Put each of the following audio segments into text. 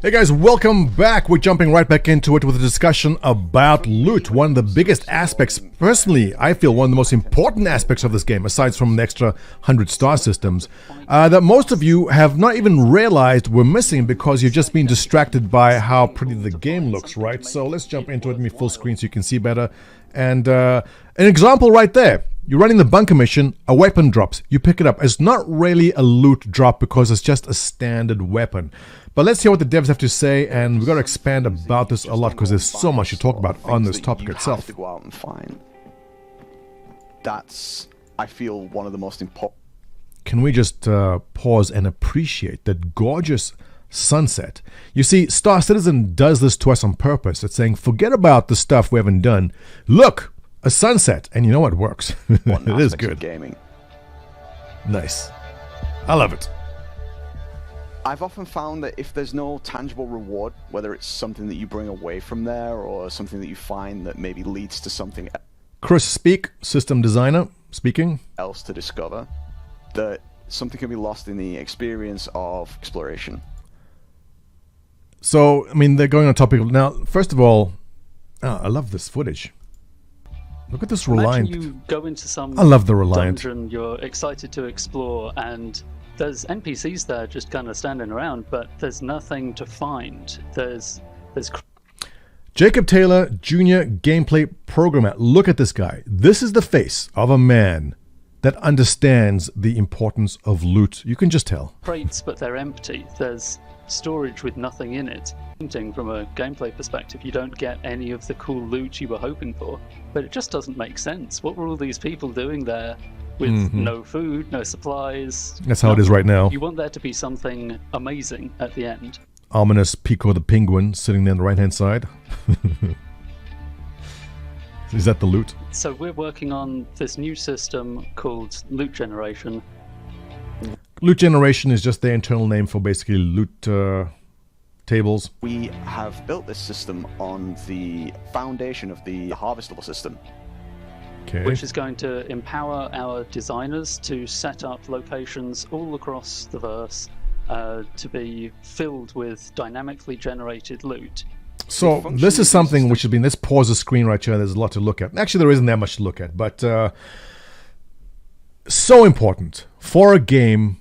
Hey guys, welcome back. We're jumping right back into it with a discussion about loot. One of the biggest aspects, personally, I feel one of the most important aspects of this game, aside from the extra 100 star systems, that most of you have not even realized we're missing because you've just been distracted by how pretty the game looks, right? So let's jump into it in full screen so you can see better. And an example right there. You're running the bunker mission, a weapon drops, you pick it up. It's not really a loot drop because it's just a standard weapon. But let's hear what the devs have to say, and we've got to expand about this a lot because there's so much to talk about on this topic itself. Have to go out and find. That's, I feel, one of the most important. Can we just pause and appreciate that gorgeous sunset? You see, Star Citizen does this to us on purpose. It's saying, forget about the stuff we haven't done. Look, a sunset, and you know what works. It is good. Gaming. Nice. I love it. I've often found that if there's no tangible reward, whether it's something that you bring away from there or something that you find that maybe leads to something Chris Speak, system designer, speaking. Else to discover, that something can be lost in the experience of exploration. So, I mean, they're going on topic now. First of all, I love this footage. Look at this Reliant. Imagine you go into some I love the Reliant. dungeon you're excited to explore, and there's NPCs there just kind of standing around, but there's nothing to find. There's Jacob Taylor, Jr. gameplay programmer. Look at this guy. This is the face of a man that understands the importance of loot. You can just tell. crates, but they're empty. There's storage with nothing in it. From a gameplay perspective, you don't get any of the cool loot you were hoping for, but it just doesn't make sense. What were all these people doing there with no food, no supplies? That's how it is right now. You want there to be something amazing at the end. Ominous Pico the Penguin sitting there on the right-hand side. Is that the loot? So we're working on this new system called loot generation. Loot generation is just their internal name for basically loot tables. We have built this system on the foundation of the harvestable system. Okay. Which is going to empower our designers to set up locations all across the verse to be filled with dynamically generated loot. So this is something which has been, let's pause the screen right here. There's a lot to look at. Actually, there isn't that much to look at, but so important for a game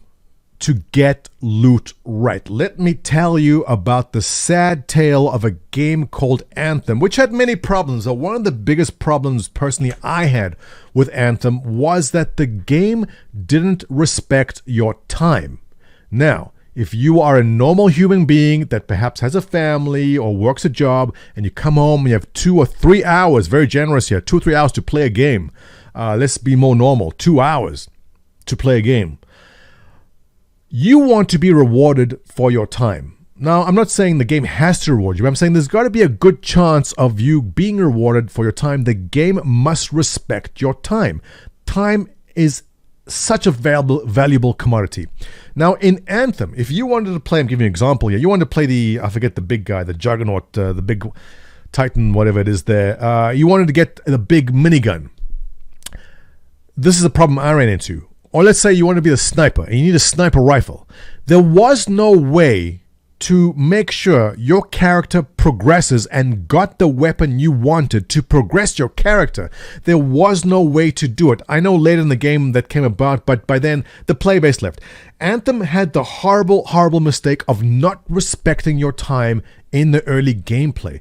to get loot right. Let me tell you about the sad tale of a game called Anthem, which had many problems. One of the biggest problems personally I had with Anthem was that the game didn't respect your time. Now, if you are a normal human being that perhaps has a family or works a job and you come home and you have 2 or 3 hours, very generous here, 2 or 3 hours to play a game. Let's be more normal, 2 hours to play a game. You want to be rewarded for your time. Now, I'm not saying the game has to reward you, but I'm saying there's got to be a good chance of you being rewarded for your time. The game must respect your time. Time is such a valuable commodity. Now, in Anthem, if you wanted to play, I'm giving you an example here, you wanted to play the, I forget the big guy, the Juggernaut, the big Titan, whatever it is there, you wanted to get the big minigun. This is a problem I ran into. Or let's say you want to be the sniper and you need a sniper rifle. There was no way to make sure your character progresses and got the weapon you wanted to progress your character. There was no way to do it. I know later in the game that came about, but by then the play base left. Anthem had the horrible mistake of not respecting your time in the early gameplay.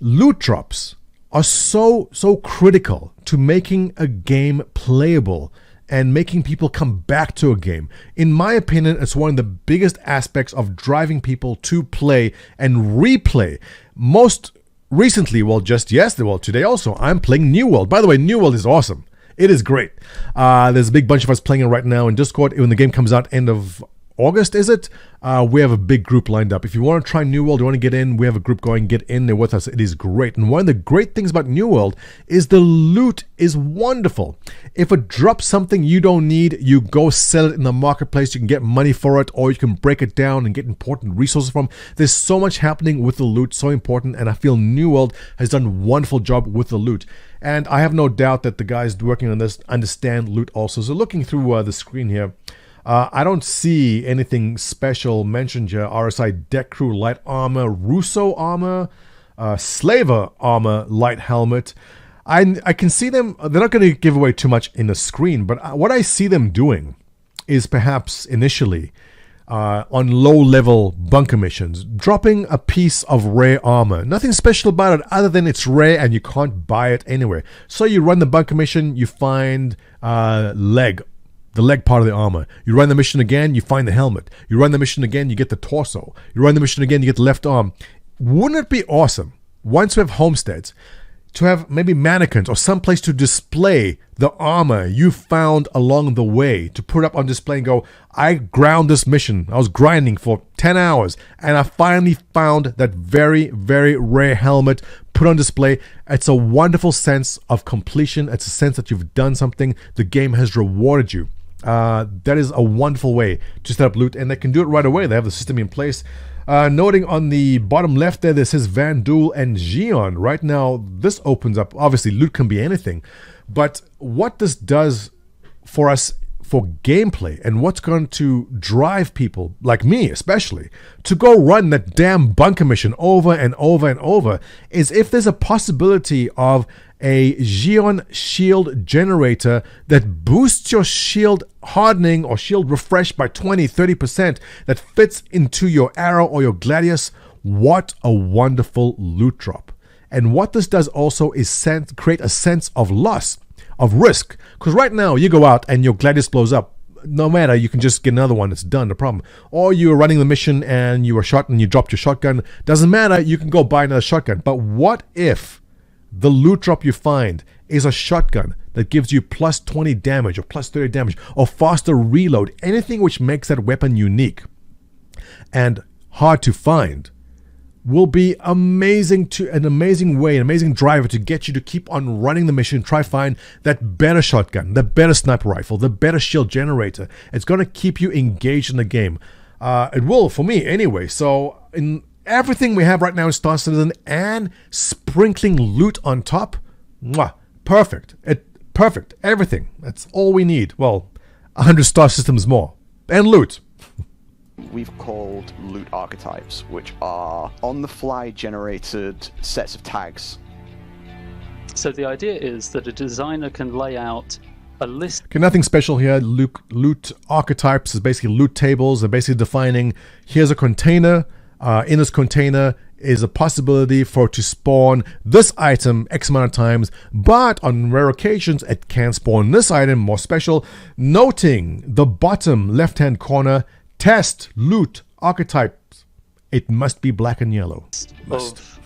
Loot drops are so critical to making a game playable and making people come back to a game. In my opinion, it's one of the biggest aspects of driving people to play and replay. Most recently, well, just yesterday, well, today also, I'm playing New World. By the way, New World is awesome. It is great. There's a big bunch of us playing it right now in Discord. When the game comes out end of August, is it? We have a big group lined up. If you want to try New World, you want to get in, we have a group going, get in there with us. It is great. And one of the great things about New World is the loot is wonderful. If it drops something you don't need, you go sell it in the marketplace. You can get money for it, or you can break it down and get important resources from. There's so much happening with the loot, so important, and I feel New World has done a wonderful job with the loot. And I have no doubt that the guys working on this understand loot also. So looking through the screen here, I don't see anything special mentioned here. RSI Deck Crew Light Armor, Russo Armor, Slaver Armor Light Helmet. I can see them, they're not going to give away too much in the screen, but what I see them doing is perhaps initially on low-level bunker missions, dropping a piece of rare armor. Nothing special about it other than it's rare and you can't buy it anywhere. So you run the bunker mission, you find the leg part of the armor. You run the mission again, you find the helmet. You run the mission again, you get the torso. You run the mission again, you get the left arm. Wouldn't it be awesome, once we have homesteads, to have maybe mannequins or someplace to display the armor you found along the way, to put up on display and go, I ground this mission. I was grinding for 10 hours and I finally found that very, very rare helmet, put on display. It's a wonderful sense of completion. It's a sense that you've done something. The game has rewarded you. That is a wonderful way to set up loot, and they can do it right away. They have the system in place. Noting on the bottom left there, this says Van Duel and Gion. Right now, this opens up, obviously loot can be anything, but what this does for us for gameplay and what's going to drive people, like me especially, to go run that damn bunker mission over and over and over, is if there's a possibility of a Gion shield generator that boosts your shield hardening or shield refresh by 20-30%, that fits into your arrow or your gladius. What a wonderful loot drop. And what this does also is create a sense of loss, of risk, because right now you go out and your gladius blows up. No matter, you can just get another one, it's done, no problem. Or you're running the mission and you were shot and you dropped your shotgun. Doesn't matter, you can go buy another shotgun. But what if the loot drop you find is a shotgun that gives you plus 20 damage or plus 30 damage or faster reload, anything which makes that weapon unique and hard to find? Will be an amazing driver to get you to keep on running the mission, try find that better shotgun, the better sniper rifle, the better shield generator. It's going to keep you engaged in the game. It will for me anyway. So in everything we have right now in Star Citizen and sprinkling loot on top, perfect. Perfect. Everything. That's all we need. Well, 100 star systems more. And loot. We've called loot archetypes, which are on-the-fly generated sets of tags. So the idea is that a designer can lay out a list. Okay, nothing special here. Loot archetypes is basically loot tables. They're basically defining, here's a container. In this container is a possibility for it to spawn this item X amount of times, but on rare occasions it can spawn this item, more special. Noting the bottom left-hand corner, test loot archetypes. It must be black and yellow. Of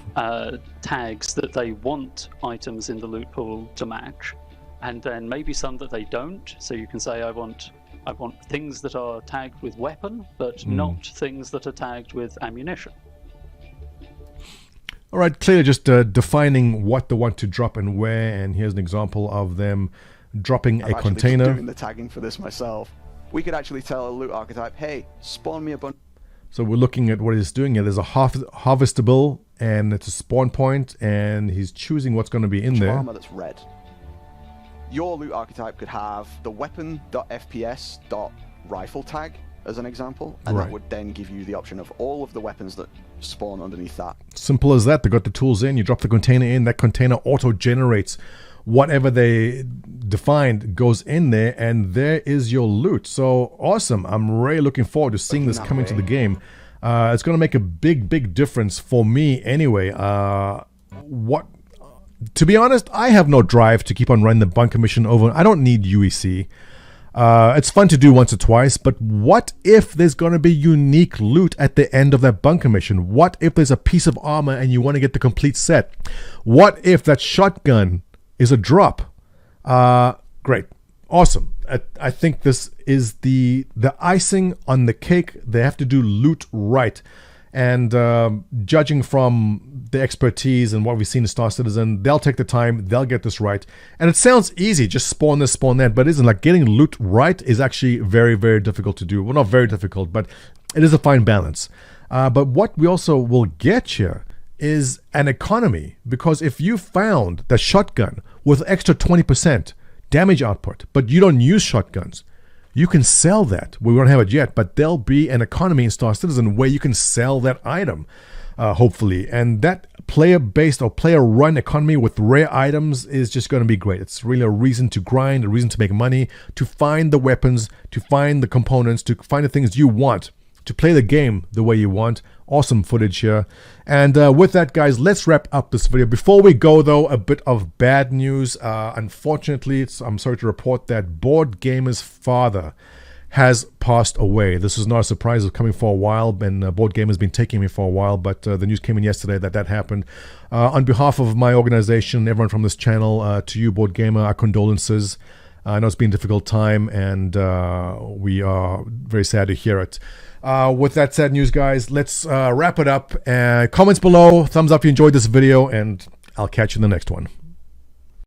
tags that they want items in the loot pool to match, and then maybe some that they don't. So you can say, I want things that are tagged with weapon, but not things that are tagged with ammunition. All right, clearly just defining what they want to drop and where, and here's an example of them dropping a container. I'm doing the tagging for this myself. We could actually tell a loot archetype, hey, spawn me a bunch. So we're looking at what he's doing here. There's a harvestable, and it's a spawn point, and he's choosing what's going to be in there. Armor that's red. Your loot archetype could have the weapon.fps.rifle tag as an example, and that would then give you the option of all of the weapons that spawn underneath that. Simple as that. They got the tools in, you drop the container in, that container auto-generates whatever they defined goes in there, and there is your loot. So awesome. I'm really looking forward to seeing this come into the game. It's going to make a big difference for me anyway. To be honest, I have no drive to keep on running the bunker mission over. I don't need UEC. It's fun to do once or twice, but what if there's going to be unique loot at the end of that bunker mission? What if there's a piece of armor and you want to get the complete set? What if that shotgun is a drop? Great. Awesome. I think this is the icing on the cake. They have to do loot right. And judging from the expertise and what we've seen in Star Citizen, they'll take the time, they'll get this right. And it sounds easy, just spawn this, spawn that, but it isn't. Like, getting loot right is actually very, very difficult to do. Well, not very difficult, but it is a fine balance. But what we also will get here is an economy, because if you found the shotgun with extra 20% damage output, but you don't use shotguns, you can sell that. We won't have it yet, but there'll be an economy in Star Citizen where you can sell that item, hopefully. And that player-based or player-run economy with rare items is just going to be great. It's really a reason to grind, a reason to make money, to find the weapons, to find the components, to find the things you want, to play the game the way you want. Awesome footage here. And with that, guys, let's wrap up this video. Before we go, though, a bit of bad news. Unfortunately, I'm sorry to report that Board Gamer's father has passed away. This is not a surprise. It's coming for a while, and Board Gamer's been taking me for a while, but the news came in yesterday that happened. On behalf of my organization, everyone from this channel, to you, Board Gamer, our condolences. I know it's been a difficult time, and we are very sad to hear it. With that sad news, guys, let's wrap it up. Comments below, thumbs up if you enjoyed this video, and I'll catch you in the next one.